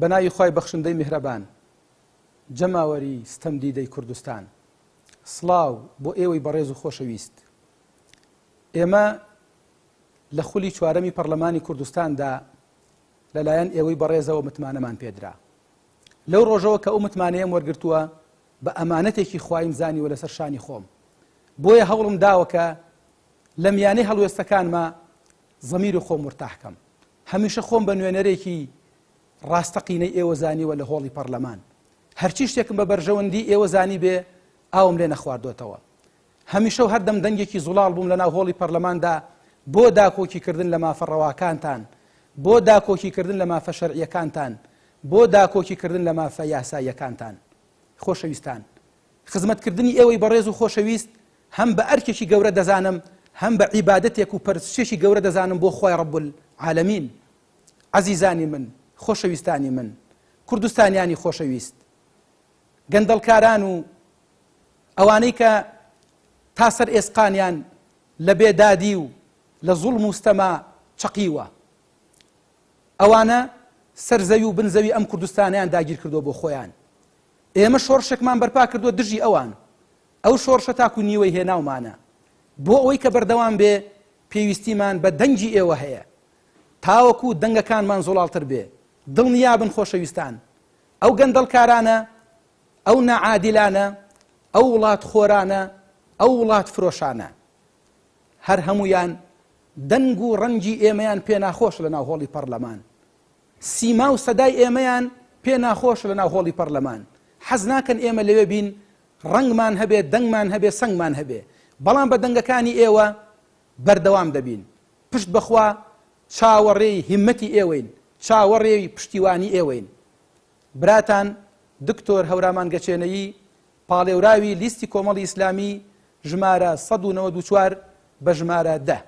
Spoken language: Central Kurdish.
بەناوی خوای بەخشندەی میهرەبان جەماوەری ستەم دیدەی کوردستان سڵاو بۆ ئێوەی بەڕێز و خۆشەویست. ئێمە لە خولی چوارەمی پەرلەمانی کوردستاندا لەلایەن ئێوەی بەڕێزەوە متمانەمان پێدرا. لەو ڕۆژەوە کە ئەو متمانەیەم وەرگرتووە بە ئەمانەتێکی خوای زانیوە لەسەر شانی خۆم، بۆیە هەوڵم داوە کە لە میانەی هەڵوێستەکانمە زەمیر و خۆم مرتاحکەم. هەمیشە خۆم بە نوێنەرێکی ڕاستەقینەی ئێوە زانیوە لە هۆڵی پەرلەمان. هەرچی شتێکم بە بەرژەوەندی ئێوە زانی بێ ئاوم لێ نەخواردوێتەوە. هەمیشە و هەردەم دەنگێکی زوڵاڵ بووم لەناو هۆڵی پەرلەماندا بۆ داکۆکیکردن لە مافە ڕەواکانتان، بۆ داکۆکیکردن لە مافە شەرعیەکانتان، بۆ داکۆکیکردن لە مافە یاساییەکانتان. خۆشەویستان، خزمەتکردنی ئێوەی بەڕێز و خۆشەویست هەم بە ئەرکێکی گەورە دەزانم، هەم بە عیبادەتێک و پەرستشێکی گەورە دەزانم بۆ خۆی ڕەب العالەمین. عەزیزانی من، خۆشەویستانی من، کوردستانیانی خۆشەویست، گەندەڵکاران و ئەوانەی کە تا سەر ئێسقانیان لە بێدادی و لە زوڵم و ستەما چەقیوە، ئەوانە سەرزەوی و بنزەوی ئەم کوردستانیان داگیر کردو بۆ خۆیان. ئێمە شۆڕشێکمان بەرپا کردووە دژی ئەوان. ئەو شۆڕشە تاکو نیوەی هێناومانە. بۆ ئەوەی کە بەردەوام بێ پێویستیمان بە دەنگی ئێوە هەیە، تاوەکو دەنگەکانمان زۆڵالتر بێ. دڵنیابن خۆشەویستان، ئەو گەندەڵکارانە، ئەو نەعادیلانە، ئەو وڵات خۆرانە، ئەو وڵات فرۆشانە، هەر هەمویان دەنگ و ڕەنگی ئێمەیان پێ ناخۆش لە ناو هۆڵی پەرلەمان. سیما و سەدای ئێمەیان پێ ناخۆش لە ناو هۆڵی پەرلەمان. حەز ناکەن ئێمە لەوێ بین ڕەنگمان هەبێ، دەنگمان هەبێ، سەنگمان هەبێ. بەڵام بە دەنگەکانی ئێوە بەردەوام دەبین. پشت بەخوا چاوەڕێی هیممەتی ئێوەین، چاوەڕێی پشتیوانی ئێوەین. براتان دکتۆر هەورامان گەچێنەیی، پاڵێوراوی لیستی کۆمەڵی ئیسلامی ژمارە 194 بە ژمارە 10